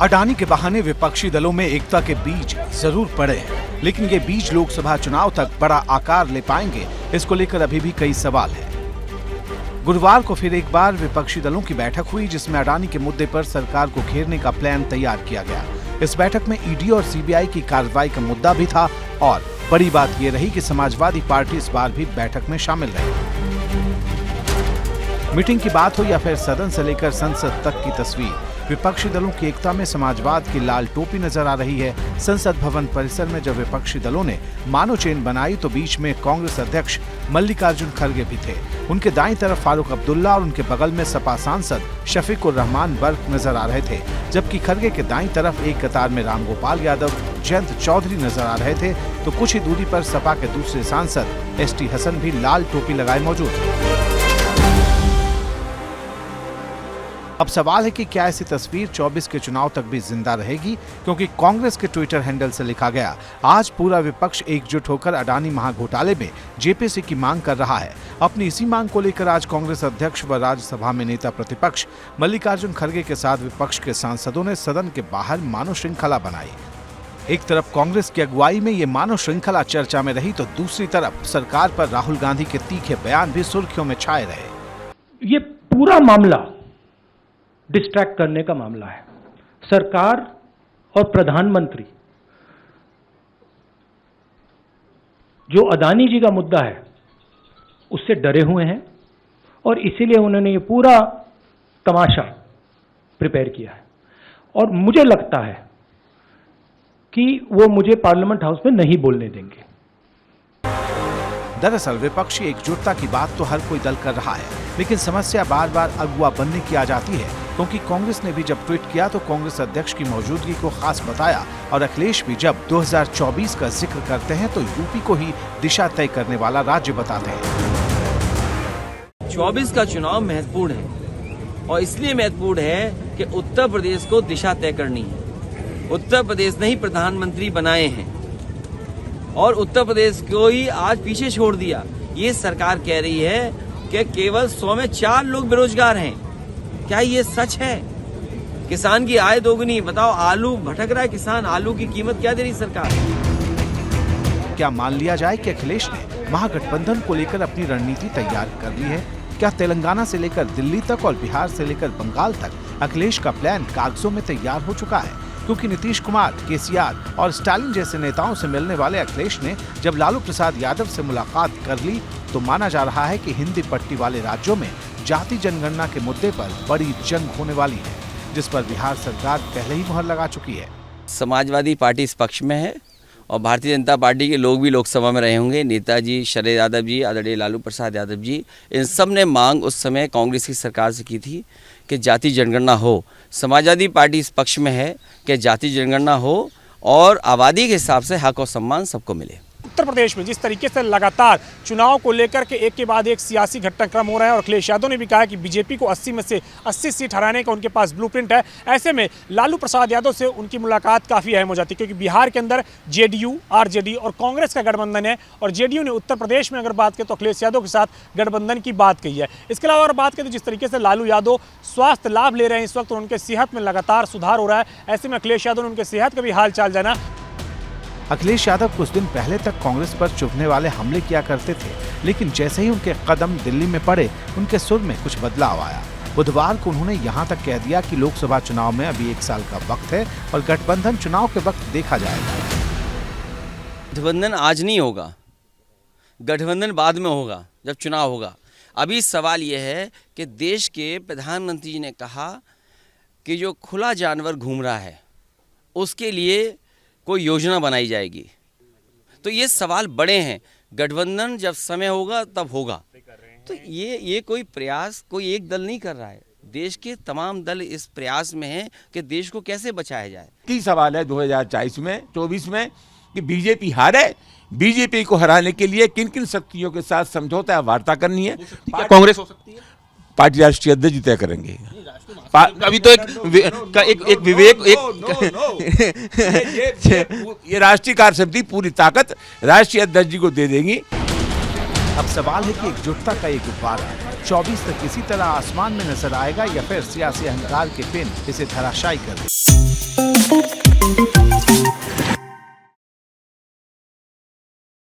अडानी के बहाने विपक्षी दलों में एकता के बीज जरूर पड़े हैं, लेकिन ये बीज लोकसभा चुनाव तक बड़ा आकार ले पाएंगे, इसको लेकर अभी भी कई सवाल हैं। गुरुवार को फिर एक बार विपक्षी दलों की बैठक हुई, जिसमें अडानी के मुद्दे पर सरकार को घेरने का प्लान तैयार किया गया। इस बैठक में ईडी और सीबीआई की कार्रवाई का मुद्दा भी था और बड़ी बात यह रही कि समाजवादी पार्टी इस बार भी बैठक में शामिल रही। मीटिंग की बात हो या फिर सदन से लेकर संसद तक की तस्वीर, विपक्षी दलों की एकता में समाजवाद की लाल टोपी नजर आ रही है। संसद भवन परिसर में जब विपक्षी दलों ने मानो चेन बनाई तो बीच में कांग्रेस अध्यक्ष मल्लिकार्जुन खड़गे भी थे। उनके दाईं तरफ फारूक अब्दुल्ला और उनके बगल में सपा सांसद शफीकुर रहमान बर्क नजर आ रहे थे, जबकि खड़गे के दाईं तरफ एक कतार में रामगोपाल यादव, जयंत चौधरी नजर आ रहे थे, तो कुछ ही दूरी पर सपा के दूसरे सांसद एसटी हसन भी लाल टोपी लगाए मौजूद थे। अब सवाल है कि क्या ऐसी तस्वीर 24 के चुनाव तक भी जिंदा रहेगी, क्योंकि कांग्रेस के ट्विटर हैंडल से लिखा गया, आज पूरा विपक्ष एकजुट होकर अडानी महाघोटाले में जेपीसी की मांग कर रहा है। अपनी इसी मांग को लेकर आज कांग्रेस अध्यक्ष व राज्यसभा में नेता प्रतिपक्ष मल्लिकार्जुन खड़गे के साथ विपक्ष के सांसदों ने सदन के बाहर मानव श्रृंखला बनाई। एक तरफ कांग्रेस की अगुवाई में ये मानव श्रृंखला चर्चा में रही, तो दूसरी तरफ सरकार पर राहुल गांधी के तीखे बयान भी सुर्खियों में छाए रहे। ये पूरा मामला डिस्ट्रैक्ट करने का मामला है। सरकार और प्रधानमंत्री जो अडानी जी का मुद्दा है उससे डरे हुए हैं और इसीलिए उन्होंने ये पूरा तमाशा प्रिपेयर किया है और मुझे लगता है कि वो मुझे पार्लियामेंट हाउस में नहीं बोलने देंगे। दरअसल विपक्षी एकजुटता की बात तो हर कोई दल कर रहा है, लेकिन समस्या बार बार अगुआ बनने की आ जाती है, क्योंकि कांग्रेस ने भी जब ट्वीट किया तो कांग्रेस अध्यक्ष की मौजूदगी को खास बताया और अखिलेश भी जब 2024 का जिक्र करते हैं तो यूपी को ही दिशा तय करने वाला राज्य बताते हैं। 24 का चुनाव महत्वपूर्ण है और इसलिए महत्वपूर्ण है कि उत्तर प्रदेश को दिशा तय करनी है। उत्तर प्रदेश ने ही प्रधानमंत्री बनाए हैं और उत्तर प्रदेश को ही आज पीछे छोड़ दिया। ये सरकार कह रही है कि केवल 100 में 4 लोग बेरोजगार हैं। क्या ये सच है? किसान की आय दोगुनी, बताओ आलू भटक रहा है किसान, आलू की कीमत क्या दे रही सरकार? क्या मान लिया जाए कि अखिलेश ने महागठबंधन को लेकर अपनी रणनीति तैयार कर ली है? क्या तेलंगाना से लेकर दिल्ली तक और बिहार से लेकर बंगाल तक अखिलेश का प्लान कागजों में तैयार हो चुका है? क्योंकि नीतीश कुमार, केसीआर और स्टालिन जैसे नेताओं से मिलने वाले अखिलेश ने जब लालू प्रसाद यादव से मुलाकात कर ली तो माना जा रहा है कि हिंदी पट्टी वाले राज्यों में जाति जनगणना के मुद्दे पर बड़ी जंग होने वाली है, जिस पर बिहार सरकार पहले ही मुहर लगा चुकी है। समाजवादी पार्टी इस पक्ष में है और भारतीय जनता पार्टी के लोग भी लोकसभा में रहे होंगे। नेताजी शरद यादव जी, आदरणीय लालू प्रसाद यादव जी, इन सब ने मांग उस समय कांग्रेस की सरकार से की थी कि जाति जनगणना हो। समाजवादी पार्टी इस पक्ष में है कि जाति जनगणना हो और आबादी के हिसाब से हक और सम्मान सबको मिले। उत्तर प्रदेश में जिस तरीके से लगातार चुनाव को लेकर के एक के बाद एक सियासी घटनाक्रम हो रहे हैं और अखिलेश यादव ने भी कहा कि बीजेपी को 80 में से 80 सीट हराने का उनके पास ब्लूप्रिंट है, ऐसे में लालू प्रसाद यादव से उनकी मुलाकात काफ़ी अहम हो जाती है, क्योंकि बिहार के अंदर जेडीयू, आरजेडी और कांग्रेस का गठबंधन है और जेडीयू ने उत्तर प्रदेश में अगर बात करें तो अखिलेश यादव के साथ गठबंधन की बात कही है। इसके अलावा अगर बात करें तो जिस तरीके से लालू यादव स्वास्थ्य लाभ ले रहे हैं इस वक्त, उनके सेहत में लगातार सुधार हो रहा है, ऐसे में अखिलेश यादव ने उनके सेहत का भी हाल चाल जाना। अखिलेश यादव कुछ दिन पहले तक कांग्रेस पर चुभने वाले हमले किया करते थे, लेकिन जैसे ही उनके कदम दिल्ली में पड़े उनके सुर में कुछ बदलाव आया। बुधवार को उन्होंने यहां तक कह दिया कि लोकसभा चुनाव में अभी 1 साल का वक्त है और गठबंधन चुनाव के वक्त देखा जाएगा। गठबंधन आज नहीं होगा, गठबंधन बाद में होगा जब चुनाव होगा। अभी सवाल यह है कि देश के प्रधानमंत्री जी ने कहा कि जो खुला जानवर घूम रहा है उसके लिए कोई योजना बनाई जाएगी। तो ये सवाल बड़े हैं, गठबंधन जब समय होगा तब होगा। तो ये कोई प्रयास कोई एक दल नहीं कर रहा है, देश के तमाम दल इस प्रयास में हैं कि देश को कैसे बचाया जाए। की सवाल है 2024 में कि बीजेपी हारे, बीजेपी को हराने के लिए किन किन शक्तियों के साथ समझौता या वार्ता करनी है? कांग्रेस हो सकती है, पार्टी राष्ट्रीय अध्यक्ष तय करेंगे। अभी तो एक विवेक ये राष्ट्रीय कार्यसमिति पूरी ताकत राष्ट्रीय अध्यक्ष जी को दे देंगी। अब सवाल है कि एकजुटता का एक गुब्बारा 24 तक किसी तरह आसमान में नजर आएगा या फिर सियासी अहंकार के पिन इसे धराशायी कर दें। है।